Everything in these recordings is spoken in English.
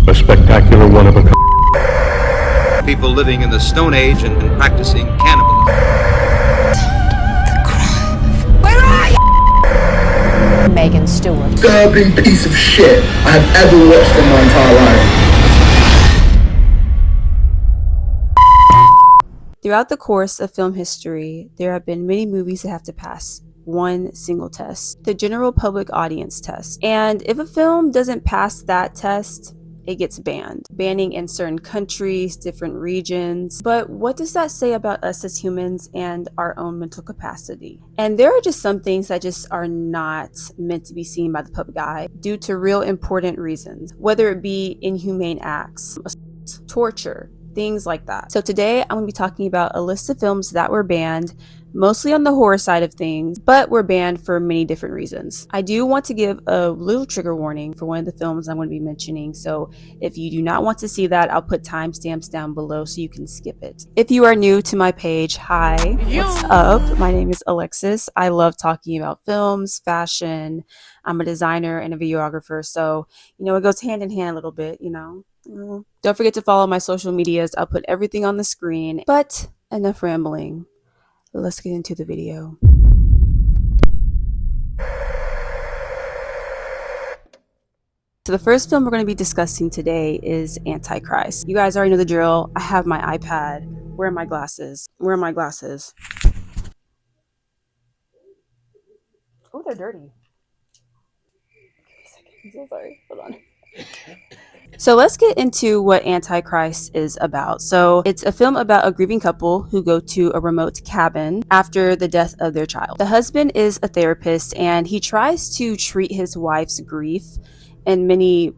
A spectacular one of a kind. People living in the Stone Age and practicing cannibalism. Where are you? Megan Stewart. Disturbing piece of shit I have ever watched in my entire life. Throughout the course of film history, there have been many movies that have to pass one single test, the general public audience test. And if a film doesn't pass that test, it gets banned. Banning in certain countries, different regions. But what does that say about us as humans and our own mental capacity? And there are just some things that just are not meant to be seen by the public eye due to real important reasons, whether it be inhumane acts, torture, things like that. So today I'm going to be talking about a list of films that were banned, mostly on the horror side of things, but were banned for many different reasons. I do want to give a little trigger warning for one of the films I'm going to be mentioning, so if you do not want to see that, I'll put timestamps down below so you can skip it. If you are new to my page, hi, what's up? My name is Alexis. I love talking about films, fashion. I'm a designer and a videographer, so it goes hand in hand a little bit, Don't forget to follow my social medias. I'll put everything on the screen. But enough rambling. Let's get into the video. So the first film we're going to be discussing today is Antichrist. You guys already know the drill. I have my iPad. Where are my glasses? Where are my glasses? Oh, they're dirty. I'm so sorry. Hold on. So let's get into what Antichrist is about. So it's a film about a grieving couple who go to a remote cabin after the death of their child. The husband is a therapist and he tries to treat his wife's grief in many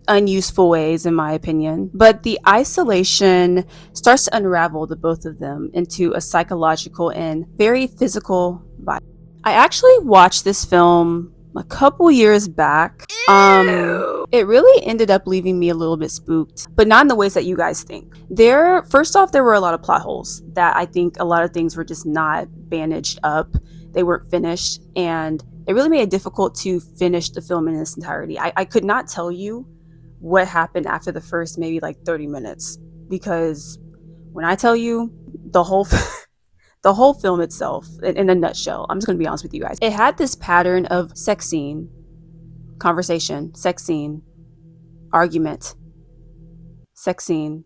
unuseful ways, in my opinion. But the isolation starts to unravel the both of them into a psychological and very physical vibe. I actually watched this film a couple years back. It really ended up leaving me a little bit spooked, but not in the ways that you guys think. First off, there were a lot of plot holes that I think a lot of things were just not bandaged up. They weren't finished, and it really made it difficult to finish the film in its entirety. I could not tell you what happened after the first maybe like 30 minutes, because when I tell you the whole film itself, in a nutshell, I'm just going to be honest with you guys. It had this pattern of sex scene, conversation, sex scene, argument, sex scene.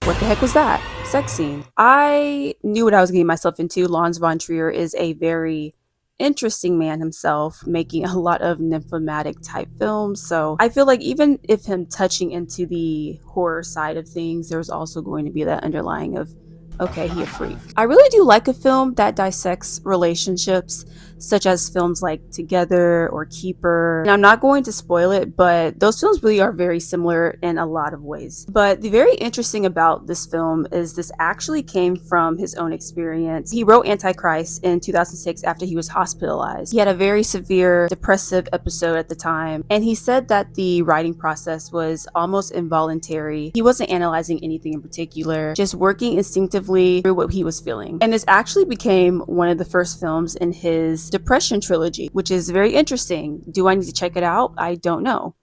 What the heck was that? Sex scene. I knew what I was getting myself into. Lars von Trier is a very interesting man himself, making a lot of nymphomatic type films. So I feel like even if him touching into the horror side of things, there's also going to be that underlying of, okay, he a freak. I really do like a film that dissects relationships, such as films like Together or Keeper. And I'm not going to spoil it, but those films really are very similar in a lot of ways. But the very interesting about this film is this actually came from his own experience. He wrote Antichrist in 2006 after he was hospitalized. He had a very severe depressive episode at the time, and he said that the writing process was almost involuntary. He wasn't analyzing anything in particular, just working instinctively through what he was feeling. And this actually became one of the first films in his depression trilogy, which is very interesting. Do I need to check it out? I don't know.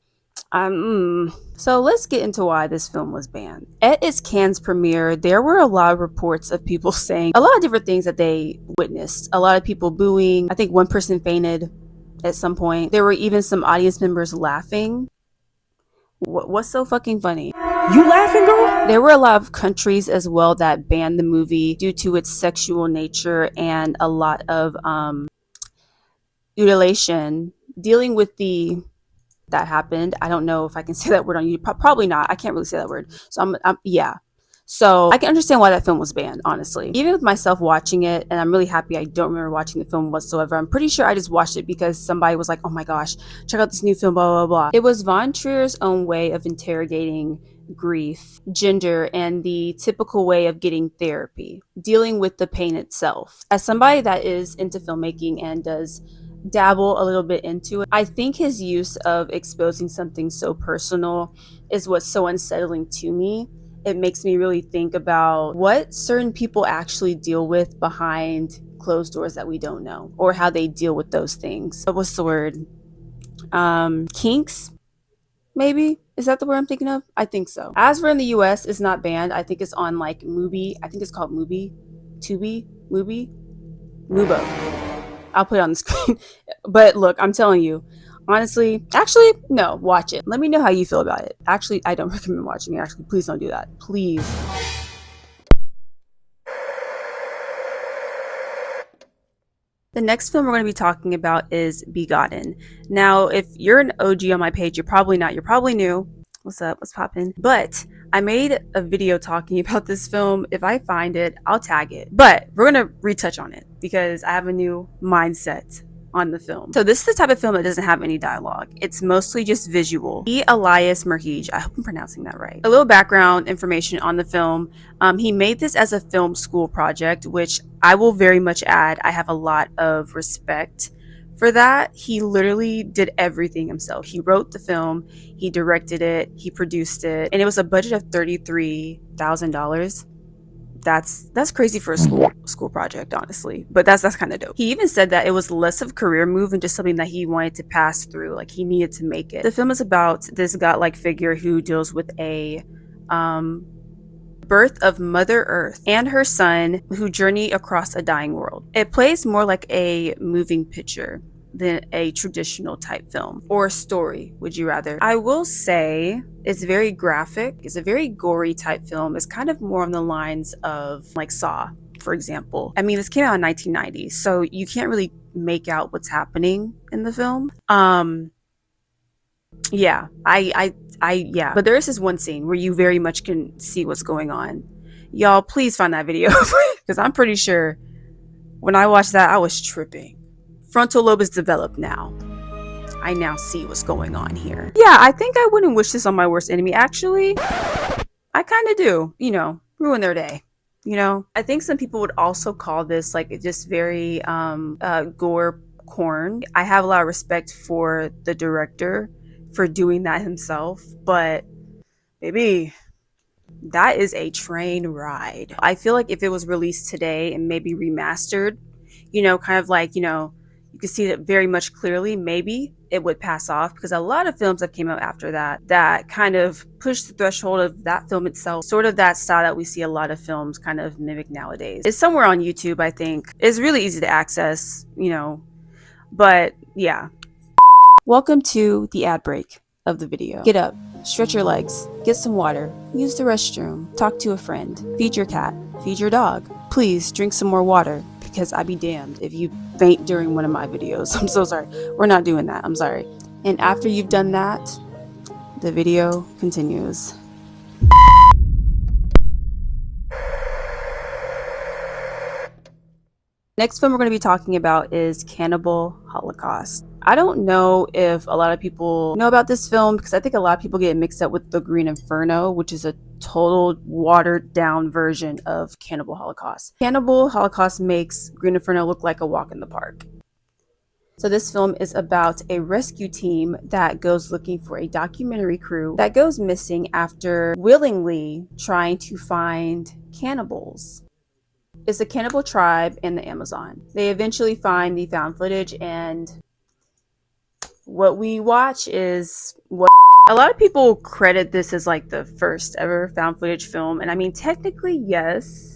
So let's get into why this film was banned. At its Cannes premiere, there were a lot of reports of people saying a lot of different things that they witnessed. A lot of people booing. I think one person fainted at some point. There were even some audience members laughing. What's so fucking funny? You laughing, girl? There were a lot of countries as well that banned the movie due to its sexual nature and a lot of mutilation dealing with that happened. I don't know if I can say that word on YouTube. Probably not. I can't really say that word. So yeah. So I can understand why that film was banned, honestly. Even with myself watching it, and I'm really happy I don't remember watching the film whatsoever. I'm pretty sure I just watched it because somebody was like, oh my gosh, check out this new film, blah, blah, blah. It was von Trier's own way of interrogating grief, gender, and the typical way of getting therapy, dealing with the pain itself. As somebody that is into filmmaking and does dabble a little bit into it, I think his use of exposing something so personal is what's so unsettling to me. It makes me really think about what certain people actually deal with behind closed doors that we don't know, or how they deal with those things. What's the word? Kinks? maybe. Is that the word I'm thinking of? I think so. As we're in the US, it's not banned. I think it's on like Mubi. I think it's called Mubi. Tubi? Mubi? Mubo. I'll put it on the screen. But look, I'm telling you, honestly, actually, no, watch it. Let me know how you feel about it. Actually, I don't recommend watching it. Actually, please don't do that. Please. The next film we're going to be talking about is Begotten. Now, if you're an OG on my page, you're probably not. You're probably new. What's up? What's poppin'? But I made a video talking about this film. If I find it, I'll tag it. But we're going to retouch on it because I have a new mindset on the film. So this is the type of film that doesn't have any dialogue. It's mostly just visual. Elias Merhige, I hope I'm pronouncing that right. A little background information on the film. He made this as a film school project, which I will very much add, I have a lot of respect for that. He literally did everything himself. He wrote the film, he directed it, he produced it, and it was a budget of $33,000. That's crazy for a school project, honestly, but that's kind of dope. He even said that it was less of a career move and just something that he wanted to pass through, like he needed to make it. The film is about this godlike figure who deals with a birth of Mother Earth and her son who journey across a dying world. It plays more like a moving picture than a traditional type film or story, would you rather. I will say it's very graphic. It's a very gory type film. It's kind of more on the lines of like Saw, for example. I mean, this came out in 1990, so you can't really make out what's happening in the film. Yeah, yeah. But there is this one scene where you very much can see what's going on. Y'all, please find that video because I'm pretty sure when I watched that, I was tripping. Frontal lobe is developed now. I now see what's going on here. Yeah, I think I wouldn't wish this on my worst enemy. Actually, I kind of do. You know, ruin their day. You know, I think some people would also call this like just very gore porn. I have a lot of respect for the director for doing that himself, but baby, that is a train ride. I feel like if it was released today and maybe remastered, you know, kind of like, you know, you can see it very much clearly, maybe it would pass off, because a lot of films that came out after that kind of pushed the threshold of that film itself, sort of that style that we see a lot of films kind of mimic nowadays. It's somewhere on YouTube, I think. It's really easy to access, you know, but yeah. Welcome to the ad break of the video. Get up, stretch your legs, get some water, use the restroom, talk to a friend, feed your cat, feed your dog. Please drink some more water, because I'd be damned if you faint during one of my videos. I'm so sorry. We're not doing that. I'm sorry. And after you've done that, the video continues. Next film we're going to be talking about is Cannibal Holocaust. I don't know if a lot of people know about this film because I think a lot of people get mixed up with The Green Inferno, which is a total watered down version of Cannibal Holocaust. Cannibal Holocaust makes Green Inferno look like a walk in the park. So this film is about a rescue team that goes looking for a documentary crew that goes missing after willingly trying to find cannibals. It's a cannibal tribe in the Amazon. They eventually find the found footage, and what we watch is what a lot of people credit this as like the first ever found footage film. And I mean, technically, yes.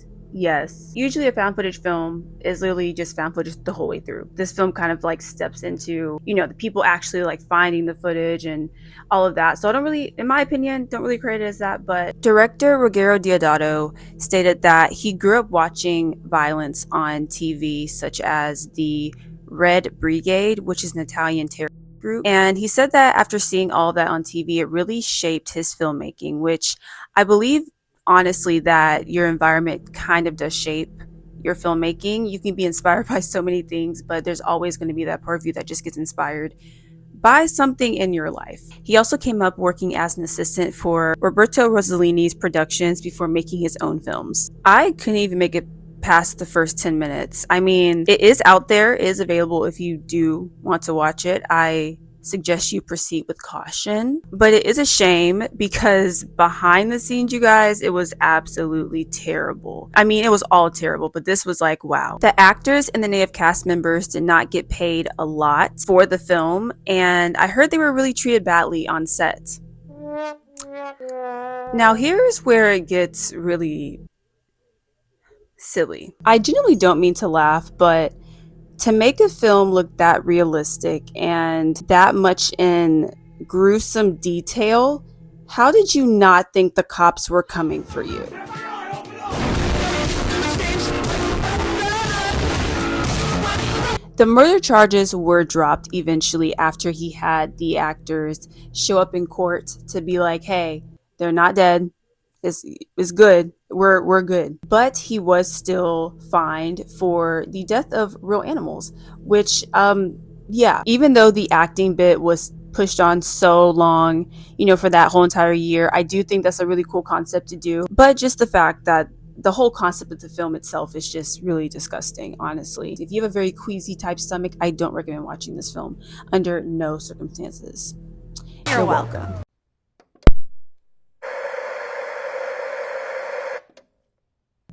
Usually a found footage film is literally just found footage the whole way through. This film kind of like steps into, you know, the people actually like finding the footage and all of that. So I don't really, in my opinion, don't really credit it as that. But director Ruggero Deodato stated that he grew up watching violence on TV, such as the Red Brigade, which is an Italian terror group. And he said that after seeing all of that on TV, it really shaped his filmmaking, which I believe honestly that your environment kind of does shape your filmmaking. You can be inspired by so many things, but there's always going to be that part of you that just gets inspired by something in your life. He also came up working as an assistant for Roberto Rossellini's productions before making his own films. I couldn't even make it past the first 10 minutes. I mean, it is out there, it is available if you do want to watch it. I suggest you proceed with caution, but it is a shame because behind the scenes, you guys, it was absolutely terrible. I mean, it was all terrible, but this was like, wow. The actors and the native cast members did not get paid a lot for the film, and I heard they were really treated badly on set. Now here's where it gets really silly. I genuinely don't mean to laugh, but to make a film look that realistic and that much in gruesome detail, how did you not think the cops were coming for you? The murder charges were dropped eventually after he had the actors show up in court to be like, hey, they're not dead. It's good. We're good. But he was still fined for the death of real animals, which yeah, even though the acting bit was pushed on so long, for that whole entire year, I do think that's a really cool concept to do. But just the fact that the whole concept of the film itself is just really disgusting, honestly. If you have a very queasy type stomach, I don't recommend watching this film under no circumstances. You're welcome.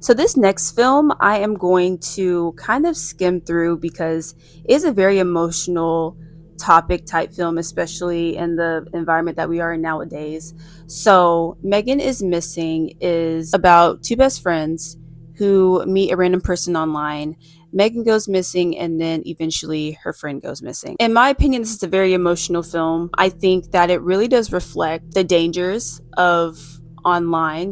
So this next film I am going to kind of skim through because it's a very emotional topic type film, especially in the environment that we are in nowadays. So Megan is Missing is about two best friends who meet a random person online. Megan goes missing and then eventually her friend goes missing. In my opinion, this is a very emotional film. I think that it really does reflect the dangers of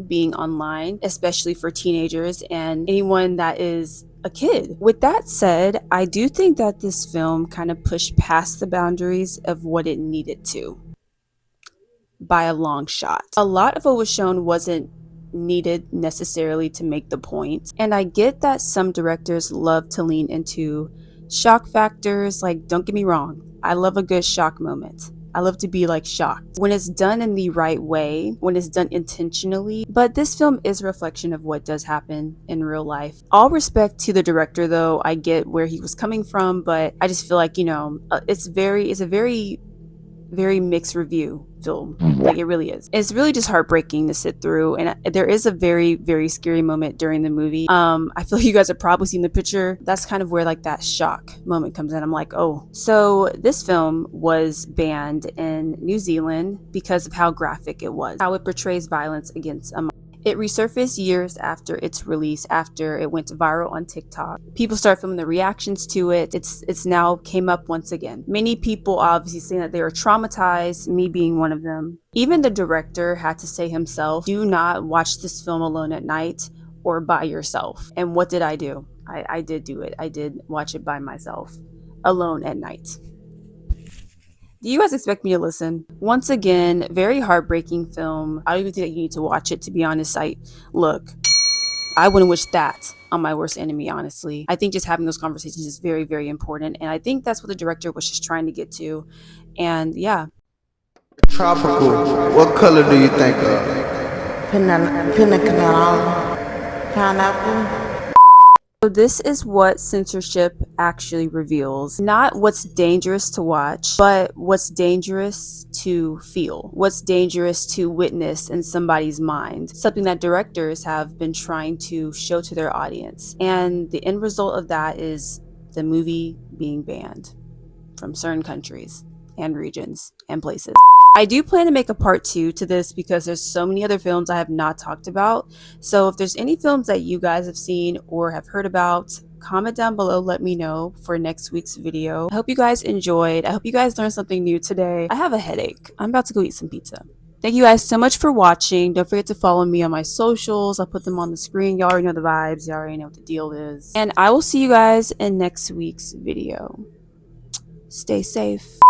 being online, especially for teenagers and anyone that is a kid. With that said, I do think that this film kind of pushed past the boundaries of what it needed to by a long shot. A lot of what was shown wasn't needed necessarily to make the point, and I get that some directors love to lean into shock factors. Like, don't get me wrong, I love a good shock moment. I love to be like shocked when it's done in the right way, when it's done intentionally. But this film is a reflection of what does happen in real life. All respect to the director, though. I get where he was coming from, but I just feel like, it's a very mixed review film. Like, it really is. It's really just heartbreaking to sit through, and there is a very, very scary moment during the movie. I feel you guys have probably seen the picture. That's kind of where like that shock moment comes in. I'm like, oh. So this film was banned in New Zealand because of how graphic it was, how it portrays violence against a minor. It resurfaced years after its release, after it went viral on TikTok. People started filming the reactions to it. It's now came up once again. Many people obviously saying that they were traumatized, me being one of them. Even the director had to say himself, do not watch this film alone at night or by yourself. And what did I do? I did do it. I did watch it by myself, alone at night. Do you guys expect me to listen? Once again, very heartbreaking film. I don't even think that you need to watch it, to be honest. Look, I wouldn't wish that on my worst enemy, honestly. I think just having those conversations is very, very important. And I think that's what the director was just trying to get to. And yeah. Tropical. What color do you think of? Pina colada. Pineapple. So this is what censorship actually reveals. Not what's dangerous to watch, but what's dangerous to feel. What's dangerous to witness in somebody's mind. Something that directors have been trying to show to their audience. And the end result of that is the movie being banned from certain countries and regions and places. I do plan to make a part 2 to this because there's so many other films I have not talked about. So if there's any films that you guys have seen or have heard about, comment down below, let me know for next week's video. I hope you guys enjoyed. I hope you guys learned something new today. I have a headache. I'm about to go eat some pizza. Thank you guys so much for watching. Don't forget to follow me on my socials. I'll put them on the screen. Y'all already know the vibes. Y'all already know what the deal is. And I will see you guys in next week's video. Stay safe.